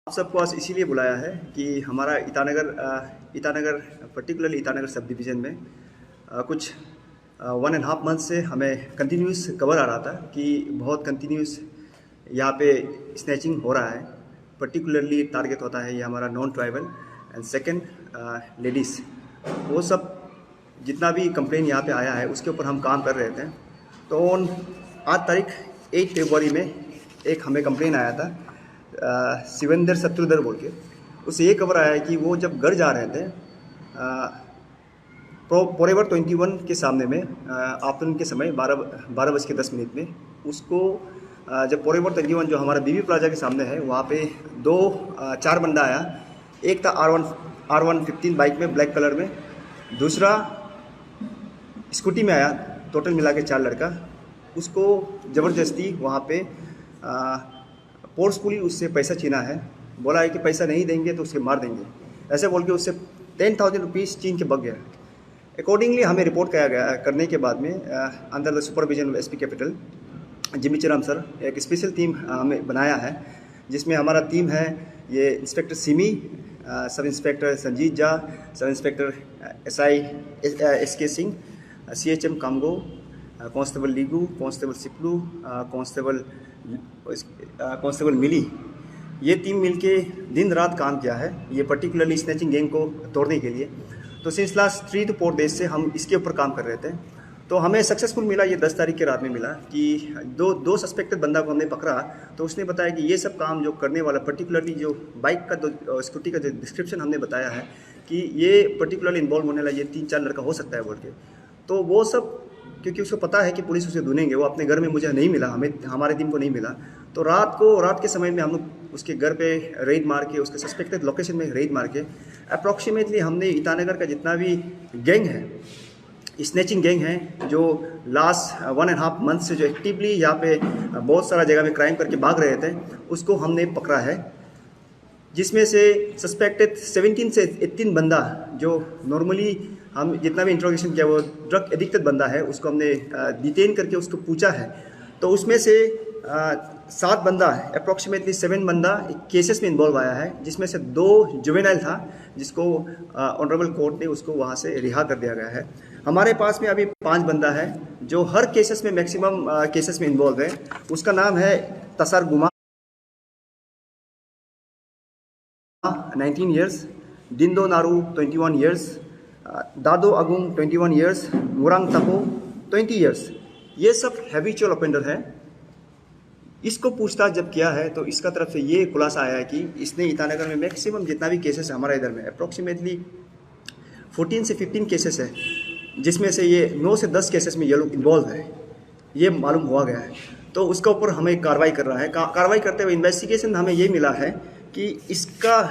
आप सबको आज इसीलिए बुलाया है कि हमारा Itanagar particularly Itanagar sub division में कुछ 1.5 मंथ से हमें कंटिन्यूस खबर आ रहा था कि बहुत कंटिन्यूस यहाँ पे स्नैचिंग हो रहा है। पर्टिकुलरली टारगेट होता है ये हमारा non tribal and second ladies. वो सब जितना भी कंप्लेन यहाँ पे आया है उसके ऊपर हम काम कर रहे थे। तो आज तारीख 8 फरवरी में एक हमें कंप्लेन आया था शिवेंद्र शत्रुधर बोल के। उससे ये खबर आया है कि वो जब घर जा रहे थे फॉरएवर 21 के सामने में आफ्टरनून के समय 12:10 में उसको जब फॉरएवर 21 जो हमारा बीबी प्लाजा के सामने है वहाँ पे चार बंदा आया। एक था R115 बाइक में ब्लैक कलर में, दूसरा स्कूटी में आया, टोटल मिला के 4 लड़का। उसको ज़बरदस्ती वहाँ पे फोर्सफुली उससे पैसा छीना है। बोला है कि पैसा नहीं देंगे तो उसे मार देंगे, ऐसे बोल के उससे 10,000 रुपीज़ छीन के भाग गया। अकॉर्डिंगली हमें रिपोर्ट करने के बाद में under the supervision of SP capital Jimmy Chiram sir एक स्पेशल टीम हमें बनाया है, जिसमें हमारा टीम है ये inspector Simi, sub inspector Sanjeet Jha, sub inspector SI SK Singh, CHM Kamgo, constable Ligu, constable Siplu, constable Mili. ये टीम मिलके दिन रात काम किया है ये पर्टिकुलरली स्नैचिंग गैंग को तोड़ने के लिए। तो सिंस लास्ट 3 to 4 डेज से हम इसके ऊपर काम कर रहे थे। तो हमें सक्सेसफुल मिला ये 10 तारीख के रात में मिला कि दो सस्पेक्टेड बंदा को हमने पकड़ा। तो उसने बताया कि ये सब काम जो करने वाला पर्टिकुलरली जो बाइक का स्कूटी का जो डिस्क्रिप्शन हमने बताया है कि ये पर्टिकुलरली इन्वॉल्व होने वाला ये 3-4 लड़का हो सकता है बोल के। तो वो सब क्योंकि उसको पता है कि पुलिस उसे ढूंढेंगे, वो अपने घर में मुझे नहीं मिला, हमारे टीम को नहीं मिला। तो रात के समय में हम लोग उसके घर पे रेड मार के, उसके सस्पेक्टेड लोकेशन में रेड मार के अप्रॉक्सीमेटली हमने ईटानगर का जितना भी गैंग है, स्नैचिंग गैंग है जो लास्ट 1.5 मंथ से जो एक्टिवली यहाँ पे बहुत सारा जगह में क्राइम करके भाग रहे थे, उसको हमने पकड़ा है। जिसमें से सस्पेक्टेड 17 से 18 बंदा जो नॉर्मली हम जितना भी इंट्रोगेशन किया वो ड्रग एडिक्टेड बंदा है, उसको हमने डिटेन करके उसको पूछा है। तो उसमें से 7 बंदा अप्रॉक्सीमेटली 7 बंदा केसेस में इन्वॉल्व आया है, जिसमें से 2 जुवेनाइल था जिसको ऑनरेबल कोर्ट ने उसको वहाँ से रिहा कर दिया गया है। हमारे पास में अभी 5 बंदा है जो हर केसेस में मैक्सिमम केसेस में इन्वॉल्व है। उसका नाम है तसर गुमा 19 ईयर्स, डिंदो नारू 21 ईयर्स, दादो अगुंग 21 ईयर्स, मुरांग तपो 20 ईयर्स। ये सब हैबिचुअल ऑफेंडर है। इसको पूछताछ जब किया है तो इसका तरफ से ये खुलासा आया है कि इसने ईटानगर में मैक्सिमम जितना भी केसेस है हमारे इधर में अप्रॉक्सीमेटली 14 से 15 केसेस है, जिसमें से ये 9 से 10 केसेस में ये लोग इन्वॉल्व है, ये मालूम हुआ गया है। तो उसका ऊपर हमें कार्रवाई कर रहा है। कार्रवाई करते हुए इन्वेस्टिगेशन हमें ये मिला है कि इसका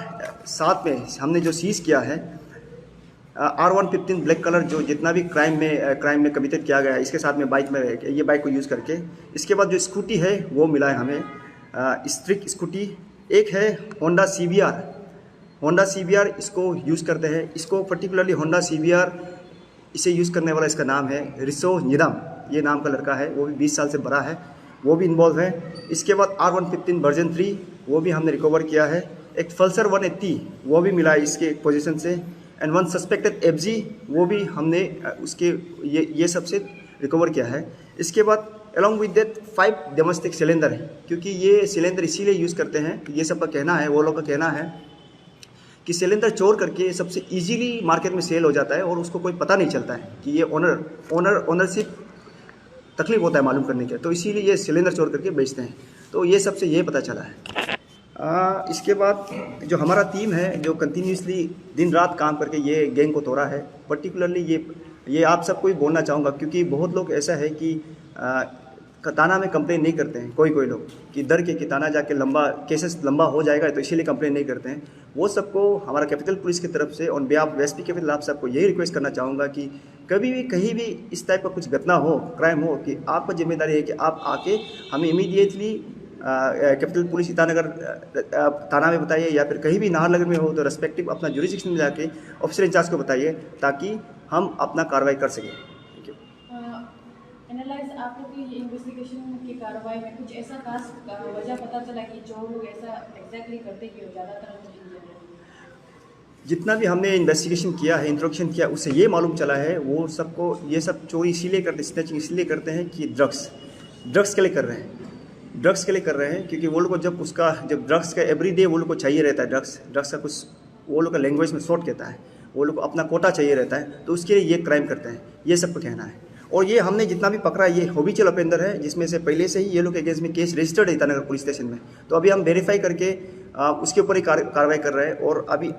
साथ में हमने जो सीज किया है R115 ब्लैक कलर जो जितना भी क्राइम में कमिटेड किया गया है, इसके साथ में बाइक में ये बाइक को यूज़ करके। इसके बाद जो स्कूटी है वो मिला है हमें स्ट्रिक स्कूटी। एक है होंडा CBR इसको यूज़ करते हैं। इसको पर्टिकुलरली होंडा CBR इसे यूज़ करने वाला इसका नाम है रिसो निदाम, ये नाम का लड़का है, वो भी 20 साल से बड़ा है, वो भी इन्वॉल्व है। इसके बाद R115 वर्जन 3 वो भी हमने रिकवर किया है। एक पल्सर 180 वो भी मिला है इसके पोजीशन से। एंड 1 सस्पेक्टेड FG वो भी हमने उसके ये सब से रिकवर किया है। इसके बाद along with that 5 domestic cylinder है, क्योंकि ये सिलेंडर इसीलिए यूज़ करते हैं, ये सब का कहना है, वो लोग का कहना है कि सिलेंडर चोर करके सबसे इजीली मार्केट में सेल हो जाता है और उसको कोई पता नहीं चलता है कि ये ओनरशिप तकलीफ होता है मालूम करने के, तो इसीलिए ये सिलेंडर चोर करके बेचते हैं। तो ये सबसे ये पता चला है। इसके बाद जो हमारा टीम है जो कंटिन्यूसली दिन रात काम करके ये गैंग को तोड़ा है, पर्टिकुलरली ये आप सबको ही बोलना चाहूँगा, क्योंकि बहुत लोग ऐसा है कि थाना में कंप्लेन नहीं करते हैं, कोई लोग कि डर के थाना जाके केसेस लंबा हो जाएगा तो इसीलिए कंप्लेन नहीं करते हैं। वो सबको हमारा कैपिटल पुलिस की तरफ से ऑन बिहाफ एसपी कैपिटल आप सबको यही रिक्वेस्ट करना चाहूँगा कि कभी भी कहीं भी इस टाइप का कुछ घटना हो, क्राइम हो, कि आपका जिम्मेदारी है कि आप आके हमें इमीडिएटली कैपिटल पुलिस ईटानगर थाना में बताइए, या फिर कहीं भी नाहरलगुन में हो तो रेस्पेक्टिव अपना जुरिस्डिक्शन में जाके ऑफिसर इंचार्ज को बताइए ताकि हम अपना कार्रवाई कर सकें। Thank you. आप लोग की इन्वेस्टिगेशन की कार्रवाई में कुछ ऐसा खास वजह पता चला कि जो लोग ऐसा एग्जैक्टली करते क्यों ज़्यादातर जितना भी हमने इन्वेस्टिगेशन किया है, इंट्रोगेशन किया, उससे ये मालूम चला है वो सबको ये सब चोरी इसीलिए करते, स्नैचिंग इसलिए करते हैं कि ड्रग्स के लिए कर रहे हैं। ड्रग्स के लिए कर रहे हैं क्योंकि वो लोग को जब ड्रग्स का एवरीडे वो लोग को चाहिए रहता है, ड्रग्स का कुछ वो लोग का लैंग्वेज में शॉर्ट कहता है, वो लोग को अपना कोटा चाहिए रहता है, तो उसके लिए ये क्राइम करते हैं, ये सबको कहना है। और ये हमने जितना भी पकड़ा ये हैबिचुअल ऑफेंडर है, जिसमें से पहले से ही ये लोग के अगेंस्ट में केस रजिस्टर्ड है ईटानगर पुलिस स्टेशन में। तो अभी हम वेरीफाई करके उसके ऊपर ही कार्रवाई कर रहे हैं। और अभी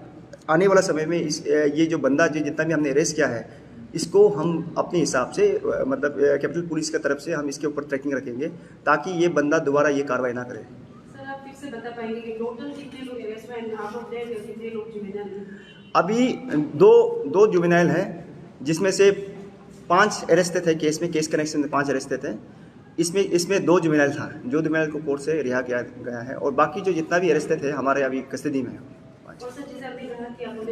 आने वाला समय में ये जो बंदा जो जितना भी हमने अरेस्ट किया है, इसको हम अपने हिसाब से मतलब कैपिटल पुलिस की तरफ से हम इसके ऊपर ट्रैकिंग रखेंगे ताकि ये बंदा दोबारा ये कार्रवाई ना करे। सर आप फिर से बता पाएंगे कि टोटल कितने लोग अरेस्ट हुए हैं, आउट ऑफ देयर कितने लोग जुवेनाइल हैं? अभी दो जुवेनाइल हैं, जिसमें से 5 अरेस्ट थे केस में, केस कनेक्शन में 5 अरेस्ट थे। इसमें 2 जुवेनाइल था, जो जुवेनाइल को कोर्ट से रिहा किया गया है, और बाकी जो जितना भी अरेस्ट थे हमारे अभी कस्टडी में है। और सर जैसे आपने कहा कि आप लोग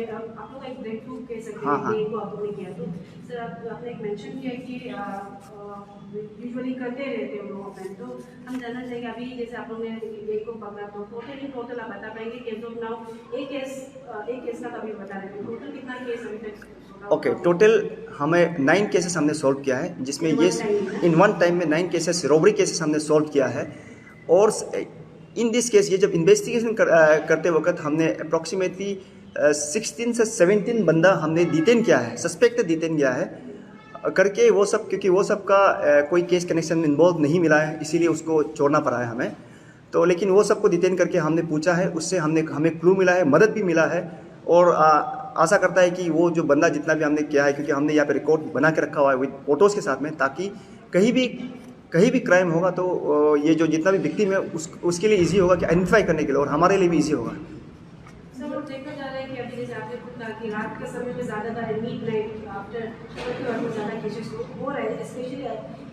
का एक ब्रेक थ्रू कह सकते हाँ, हैं हाँ। कि को आप लोगों ने किया, तो सर आपने एक मेंशन किया कि यूजुअली करते रहते हैं लोग अपने, तो हम जानना चाहेंगे अभी जैसे आप लोगों ने एक को पकड़ा तो टोटल आप बता पाएंगे कि तो नाउ एक केस का अभी बता रहे थे, टोटल कितना केस अभी तक? ओके, टोटल हमें 9 केसेस हमने सॉल्व किया है, जिसमें ये इन वन टाइम में 9 केसेस रॉबरी केसेस हमने सॉल्व किया है। और इन दिस केस ये जब इन्वेस्टिगेशन करते वक्त हमने अप्रॉक्सीमेटली 16 से 17 बंदा हमने डिटेन किया है, सस्पेक्ट डिटेन किया है करके, वो सब क्योंकि वो सब का कोई केस कनेक्शन में इन्वॉल्व नहीं मिला है, इसीलिए उसको छोड़ना पड़ा है हमें। तो लेकिन वो सबको डिटेन करके हमने पूछा है, उससे हमें क्लू मिला है, मदद भी मिला है। और आशा करता है कि वो जो बंदा जितना भी हमने किया है, क्योंकि हमने यहाँ पे रिकॉर्ड बना के रखा हुआ है विद फोटोज़ के साथ में, ताकि कहीं भी क्राइम होगा तो ये जो जितना भी विक्टिम है उसके लिए इजी होगा कि आइडेंटिफाई करने के लिए, और हमारे लिए भी इजी होगा। सर और देखा जा रहा है कि अभी जैसे आपने खुद कहा कि रात के समय में ज़्यादातर मिडनाइट आफ्टर ज़्यादा केसेस हो रहे हैं, स्पेशली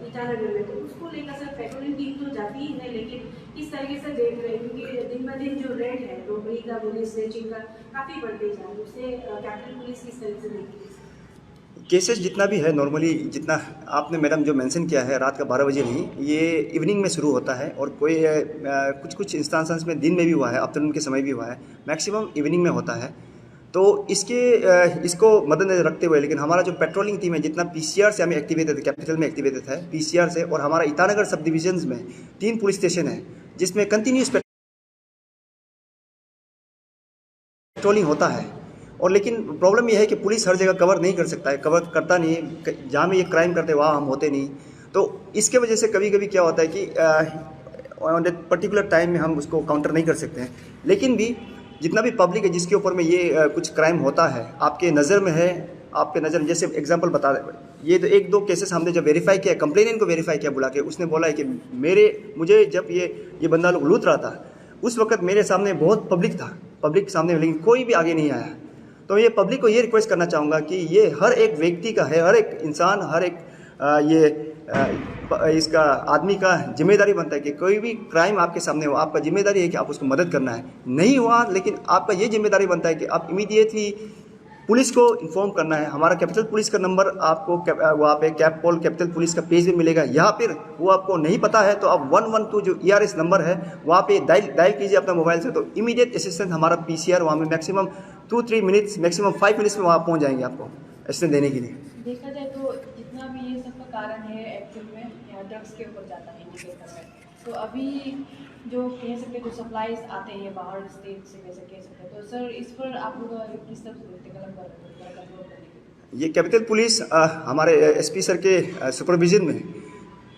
ईटानगर में, तो उसको लेकर सर पेट्रोलिंग टीम तो जाती ही है, लेकिन किस तरीके से देख रहे हैं क्योंकि दिन ब दिन जो रेट है रोबरी का, पुलिस स्नेचिंग का काफ़ी बढ़ते जा रही है, उससे कैपिटल पुलिस किस तरह से देखती है? केसेस जितना भी है नॉर्मली, जितना आपने मैडम जो मेंशन किया है रात का 12 बजे नहीं, ये इवनिंग में शुरू होता है, और कोई कुछ इंस्टांसेस में दिन में भी हुआ है, आफ्टरनून के समय भी हुआ है, मैक्सिमम इवनिंग में होता है। तो इसको मद्देनजर रखते हुए, लेकिन हमारा जो पेट्रोलिंग टीम है जितना पीसीआर से हमें एक्टिवेटेड है, कैपिटल में एक्टिवेटेड है पीसीआर से, और हमारा ईटानगर सब डिविजन्स में 3 पुलिस स्टेशन है जिसमें कंटिन्यूस पेट्रोलिंग होता है। और लेकिन प्रॉब्लम यह है कि पुलिस हर जगह कवर नहीं कर सकता है, कवर करता नहीं है, जहाँ में ये क्राइम करते हैं वहाँ हम होते नहीं। तो इसके वजह से कभी कभी क्या होता है कि ऑन दैट पर्टिकुलर टाइम में हम उसको काउंटर नहीं कर सकते हैं। लेकिन भी जितना भी पब्लिक है जिसके ऊपर में ये कुछ क्राइम होता है, आपके नज़र में है, आपके नज़र, जैसे एग्जांपल बता रहे, ये तो 1-2 केसेस हमने जब वेरीफाई किया, कंप्लेनेंट को वेरीफाई किया बुला के, उसने बोला है कि मुझे जब ये बंदा लोग लूट रहा था उस वक्त मेरे सामने बहुत पब्लिक सामने, लेकिन कोई भी आगे नहीं आया। तो ये पब्लिक को ये रिक्वेस्ट करना चाहूँगा कि ये हर एक व्यक्ति का है, हर एक इंसान, हर एक इसका आदमी का जिम्मेदारी बनता है कि कोई भी क्राइम आपके सामने हो, आपका जिम्मेदारी है कि आप उसको मदद करना है। नहीं हुआ लेकिन आपका ये जिम्मेदारी बनता है कि आप इमीडिएटली पुलिस को इन्फॉर्म करना है। हमारा कैपिटल पुलिस का नंबर आपको वहाँ पे कैपपोल कैपिटल पुलिस का पेज भी मिलेगा, यहाँ पर वो आपको नहीं पता है तो आप 112 जो ERS नंबर है वहाँ पे डायल कीजिए अपना मोबाइल से, तो इमीडिएट असिस्टेंस हमारा PCR वहाँ में मैक्सिमम 2-3 मिनट्स, मैक्सिमम 5 मिनट्स में वहाँ पहुँच जाएंगे आपको असिस्टेंस देने के लिए। देखा जाए तो जितना भी ये सब का कारण है एक्चुअल में ड्रग्स के ऊपर जाता है इंडिकेटर में, तो अभी जो कह सकते जो सप्लाईज आते हैं बाहर स्टेट से कह सकते हैं, तो सर इस पर आप लोग किस तरह से देखते हैं कंट्रोल करने के? ये कैपिटल पुलिस हमारे SP सर के सुपरविजन में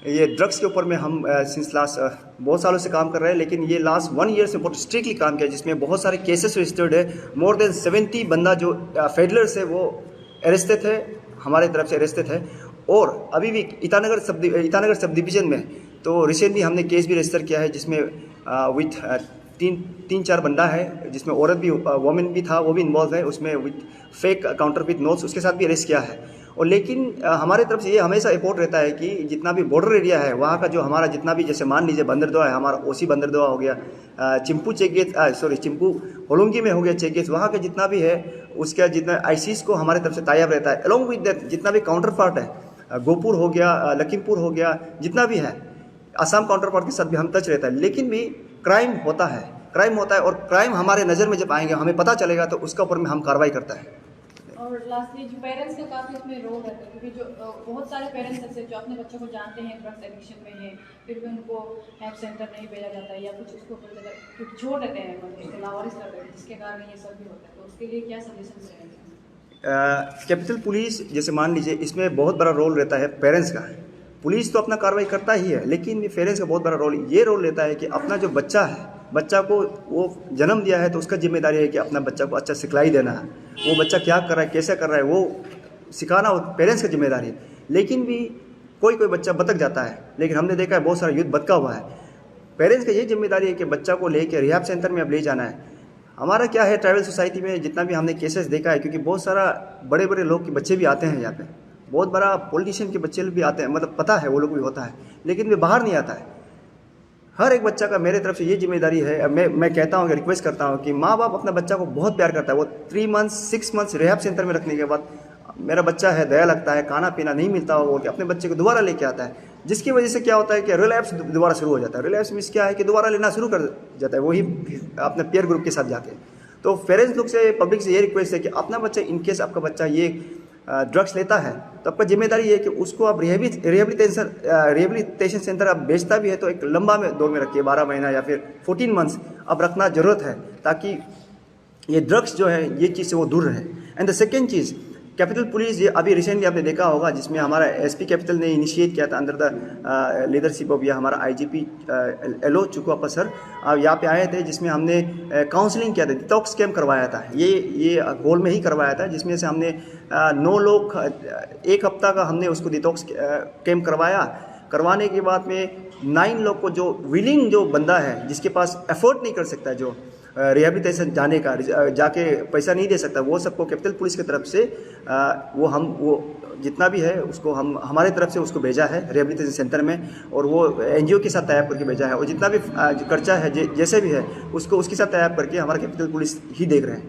ये ड्रग्स के ऊपर में हम सिंस लास्ट बहुत सालों से काम कर रहे हैं, लेकिन ये लास्ट 1 ईयर से बहुत स्ट्रिक्टली काम किया, जिसमें बहुत सारे केसेस रजिस्टर्ड है। मोर देन 70 बंदा जो फेडलर्स है वो अरेस्टेड है, हमारे तरफ से अरेस्टेड है। और अभी भी ईटानगर सब डिवीजन में तो रिसेंटली हमने केस भी रजिस्टर किया है, जिसमें विथ 3-4 बंदा है, जिसमें औरत भी, वोमेन भी था, वो भी इन्वॉल्व है उसमें, विथ फेक काउंटरफिट नोट्स, उसके साथ भी अरेस्ट किया है। और लेकिन हमारे तरफ से ये हमेशा रिपोर्ट रहता है कि जितना भी बॉर्डर एरिया है वहाँ का जो हमारा जितना भी, जैसे मान लीजिए बंदरदेवा है, हमारा OC बंदरदेवा हो गया, चिंपू होलोंगी में हो गया चेक गेट, वहाँ का जितना भी है उसका जितना ICs को हमारे तरफ से टाई अप रहता है। अलॉन्ग विद दैट जितना भी काउंटर पार्ट है गोपुर हो गया, लखीमपुर हो गया, जितना भी है आसाम काउंटर पार्ट के साथ भी हम टच रहता है, लेकिन भी क्राइम होता है और क्राइम हमारे नज़र में जब आएंगे, हमें पता चलेगा तो उसका ऊपर में हम कार्रवाई करता है। और लास्टली जो पेरेंट्स का काफ़ी इसमें रोल रहता है, क्योंकि जो बहुत सारे पेरेंट्स ऐसे जो अपने बच्चों को जानते हैं ड्रग्स एडिक्शन में है, फिर भी उनको हेल्प सेंटर नहीं भेजा जाता है या कुछ उसको क्योंकि छोड़ देते हैं, उसको लावारिस कर देते हैं, जिसके कारण ये सब भी होता है। तो उसके लिए क्या सजेशन रहेंगे? कैपिटल पुलिस जैसे मान लीजिए, इसमें बहुत बड़ा रोल रहता है पेरेंट्स का। पुलिस तो अपना कार्रवाई करता ही है, लेकिन पेरेंट्स का बहुत बड़ा रोल ये रोल रहता है कि अपना जो बच्चा है, बच्चा को वो जन्म दिया है तो उसका जिम्मेदारी है कि अपना बच्चा को अच्छा सिखलाई देना है। वो बच्चा क्या कर रहा है, कैसे कर रहा है, वो सिखाना पेरेंट्स की जिम्मेदारी है। लेकिन भी कोई बच्चा भटक जाता है, लेकिन हमने देखा है बहुत सारा यूथ भटका हुआ है। पेरेंट्स की ये जिम्मेदारी है कि बच्चा को लेकर रिहैब सेंटर में अब ले जाना है। हमारा क्या है, ट्राइबल सोसाइटी में जितना भी हमने केसेस देखा है, क्योंकि बहुत सारा बड़े बड़े लोग के बच्चे भी आते हैं यहाँ पे, बहुत बड़ा पॉलिटिशियन के बच्चे भी आते हैं, मतलब पता है वो लोग भी होता है, लेकिन वे बाहर नहीं आता है। हर एक बच्चा का मेरे तरफ से ये जिम्मेदारी है, मैं कहता हूँ कि रिक्वेस्ट करता हूँ कि माँ बाप अपना बच्चा को बहुत प्यार करता है। वो 3 मंथ्स 6 मंथ्स रिहैब सेंटर में रखने के बाद मेरा बच्चा है, दया लगता है, खाना पीना नहीं मिलता हो कि अपने बच्चे को दोबारा लेके आता है, जिसकी वजह से क्या होता है कि रिलैप्स दोबारा शुरू हो जाता है। रिलैप्स मीन्स क्या है कि दोबारा लेना शुरू कर जाता है, वही अपने पीयर ग्रुप के साथ जाके। तो पेरेंट्स लोग से, पब्लिक से ये रिक्वेस्ट है कि अपना बच्चा, इनकेस आपका बच्चा ये ड्रग्स लेता है तो आपका जिम्मेदारी है कि उसको आप रिहेबिलिटेशन सेंटर आप बेचता भी है तो एक लंबा में दौर में रखिए, 12 महीना या फिर 14 मंथ्स अब रखना ज़रूरत है, ताकि ये ड्रग्स जो है ये चीज़ से वो दूर रहे। And the second cheese, capital police, ये अभी रिसेंटली आपने देखा होगा जिसमें हमारा एसपी कैपिटल ने इनिशिएट किया था अंडर द लीडरशिप ऑफ या हमारा आईजीपी एलो चुकुआप्पा सर यहाँ पे आए थे, जिसमें हमने काउंसलिंग किया था, डिटॉक्स कैम्प करवाया था। ये हॉल में ही करवाया था, जिसमें से हमने 9 लोग 1 हफ्ता का हमने उसको डिटॉक्स कैम्प करवाने के बाद में 9 लोग को, जो विलिंग जो बंदा है जिसके पास एफोर्ड नहीं कर सकता, जो रिहेबिलिटेशन जाने का जाके पैसा नहीं दे सकता, वो सबको कैपिटल पुलिस की तरफ से वो जितना भी है उसको हमारे तरफ से उसको भेजा है रिहेबिलिटेशन सेंटर में, और वो एनजीओ के साथ टाइप करके भेजा है, और जितना भी खर्चा है जैसे भी है उसको उसके साथ टाइप करके हमारा कैपिटल पुलिस ही देख रहे हैं।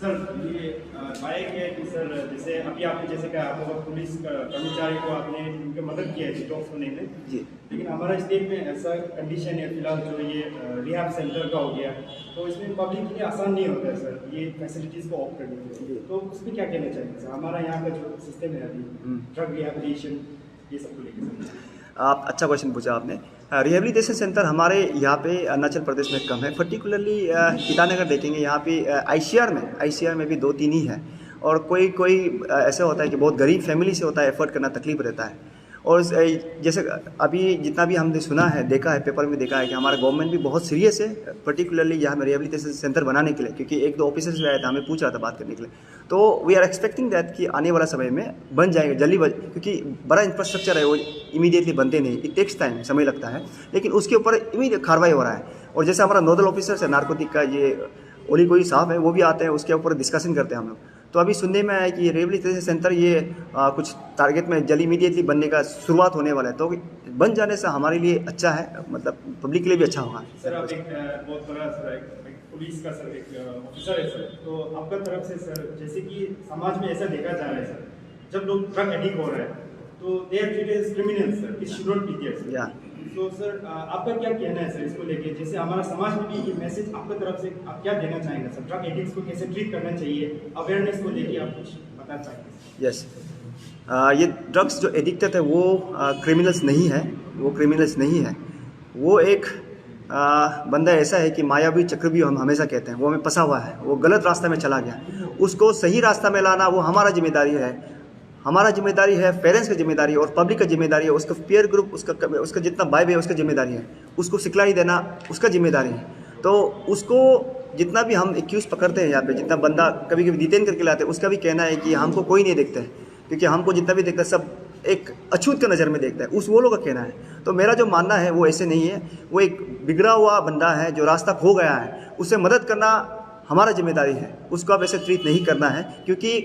सर ये पाया गया कि सर जैसे अभी आपने जैसे कहा आपको पुलिस कर्मचारी को आपने उनकी मदद की है डिटॉक्स होने में जी, लेकिन हमारा स्टेट में ऐसा कंडीशन है फिलहाल जो ये रिहैब सेंटर का हो गया, तो इसमें पब्लिक के लिए आसान नहीं होता है सर ये फैसिलिटीज़ को ऑफ करने के लिए। तो उसमें क्या कहना चाहिए सर, हमारा यहाँ का जो सिस्टम है अभी ड्रग रिहैबिलिटेशन ये सब को लेकर? आप अच्छा क्वेश्चन पूछा आपने। रिहेबिलिटेशन सेंटर हमारे यहाँ पे अरुणाचल प्रदेश में कम है, पर्टिकुलरली ईटानगर देखेंगे, यहाँ पे आईसीआर में भी 2-3 ही है, और कोई ऐसा होता है कि बहुत गरीब फैमिली से होता है, एफर्ट करना तकलीफ रहता है। और जैसे अभी जितना भी हमने सुना है, देखा है, पेपर में देखा है कि हमारा गवर्नमेंट भी बहुत सीरियस है, पर्टिकुलरली यहाँ में रिहेबिलिटेशन सेंटर बनाने के लिए, क्योंकि 1-2 ऑफिसर्स भी आया था, हमें पूछ रहा था बात करने के लिए। तो वी आर एक्सपेक्टिंग दैट कि आने वाला समय में बन जाएंगे जल्दी, क्योंकि बड़ा इंफ्रास्ट्रक्चर है, वो इमीडिएटली बनते नहीं, इट टेक्स टाइम, समय लगता है, लेकिन उसके ऊपर इमीडिएट कार्रवाई हो रहा है। और जैसे हमारा नोडल ऑफिसर्स है नारकोटिक का, ये ओली कोई साहब है, वो भी आते हैं, उसके ऊपर डिस्कशन करते हैं हम लोग। तो अभी सुनने में आया कि ये रिहेबिलिटेशन सेंटर ये कुछ टारगेट में जल्दी इमीडिएटली बनने का शुरुआत होने वाला है, तो बन जाने से हमारे लिए अच्छा है, मतलब पब्लिक के लिए भी अच्छा होगा। सर आप एक बहुत बड़ा सर एक पुलिस का सर एक ऑफिसर है सर, तो आपका तरफ से सर जैसे कि समाज में ऐसा देखा जा रहा है सर, जब लोग ड्रग एडिक्ट हो रहे हैं तो they are treated as criminals sir, it should not be there sir. तो सर आपका क्या कहना है सर इसको लेके, जैसे हमारा समाज में भी ये मैसेज आपकी तरफ से आप क्या देना चाहेंगे सर, ड्रग एडिक्ट्स को कैसे ट्रीट करना चाहिए, अवेयरनेस को लेके आप कुछ बताना चाहेंगे? यस, ये ड्रग्स जो एडिक्टेड है वो क्रिमिनल्स नहीं है, वो एक बंदा ऐसा है कि मायावी चक्रव्यूह हम हमेशा कहते हैं, वो हमें फंसा हुआ है, वो गलत रास्ते में चला गया, उसको सही रास्ता में लाना वो हमारा जिम्मेदारी है, पेरेंट्स की जिम्मेदारी है और पब्लिक का जिम्मेदारी है, उसका पीयर ग्रुप, उसका जितना वाइब है उसका जिम्मेदारी है, उसको सिखलाई देना उसका जिम्मेदारी है। तो उसको जितना भी हम एक्यूज पकड़ते हैं यहाँ पे, जितना बंदा कभी कभी डिटेन करके लाते हैं, उसका भी कहना है कि हमको कोई नहीं देखता है, क्योंकि हमको जितना भी देखता है सब एक अछूत के नज़र में देखता है, वो लोग का कहना है। तो मेरा जो मानना है वो ऐसे नहीं है, वो एक बिगड़ा हुआ बंदा है जो रास्ता खो गया है, उसे मदद करना हमारा जिम्मेदारी है, उसको आप ऐसे ट्रीट नहीं करना है, क्योंकि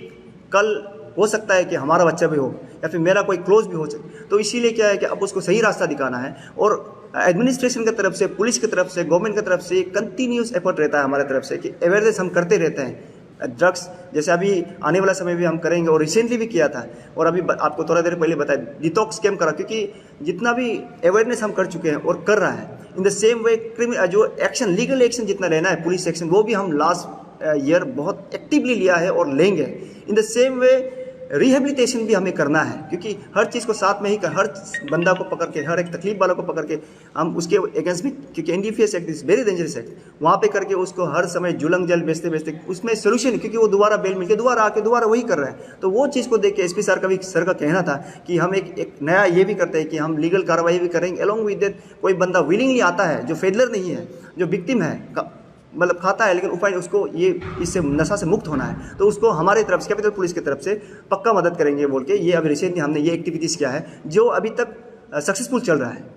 कल हो सकता है कि हमारा बच्चा भी हो या फिर मेरा कोई क्लोज भी हो सके। तो इसीलिए क्या है कि अब उसको सही रास्ता दिखाना है, और एडमिनिस्ट्रेशन की तरफ से, पुलिस की तरफ से, गवर्नमेंट की तरफ से कंटिन्यूस एफर्ट रहता है हमारे तरफ से कि अवेयरनेस हम करते रहते हैं ड्रग्स, जैसे अभी आने वाला समय भी हम करेंगे और रिसेंटली भी किया था, और अभी आपको थोड़ा देर पहले बताया डिटॉक्स कैम्प करा, क्योंकि जितना भी अवेयरनेस हम कर चुके हैं और कर रहा है, इन द सेम वे जो एक्शन, लीगल एक्शन जितना लेना है, पुलिस एक्शन, वो भी हम लास्ट ईयर बहुत एक्टिवली लिया है और लेंगे। In the same way rehabilitation भी हमें करना है, क्योंकि हर चीज़ को साथ में ही कर, हर बंदा को पकड़ के, हर एक तकलीफ वालों को पकड़ के हम उसके अगेंस्ट भी, क्योंकि NDPS act is very dangerous act, वहाँ पे करके उसको हर समय जुलम जल बेचते बेचते उसमें सोल्यूशन, क्योंकि वो दोबारा बेल मिल के दोबारा आके दोबारा वही कर रहे हैं। तो वो चीज़ को देख के SP सर का कहना था कि हम एक नया ये भी करते हैं कि हम लीगल कार्रवाई भी करेंगे। अलॉन्ग विद दैट कोई बंदा विलिंगली आता है जो फेडलर नहीं है, जो विक्टिम है, मतलब खाता है लेकिन उपाय उसको ये इससे नशा से मुक्त होना है, तो उसको हमारे तरफ से, कैपिटल पुलिस की तरफ से पक्का मदद करेंगे बोल के ये अभी रिसेंटली हमने ये एक्टिविटीज़ किया है जो अभी तक सक्सेसफुल चल रहा है।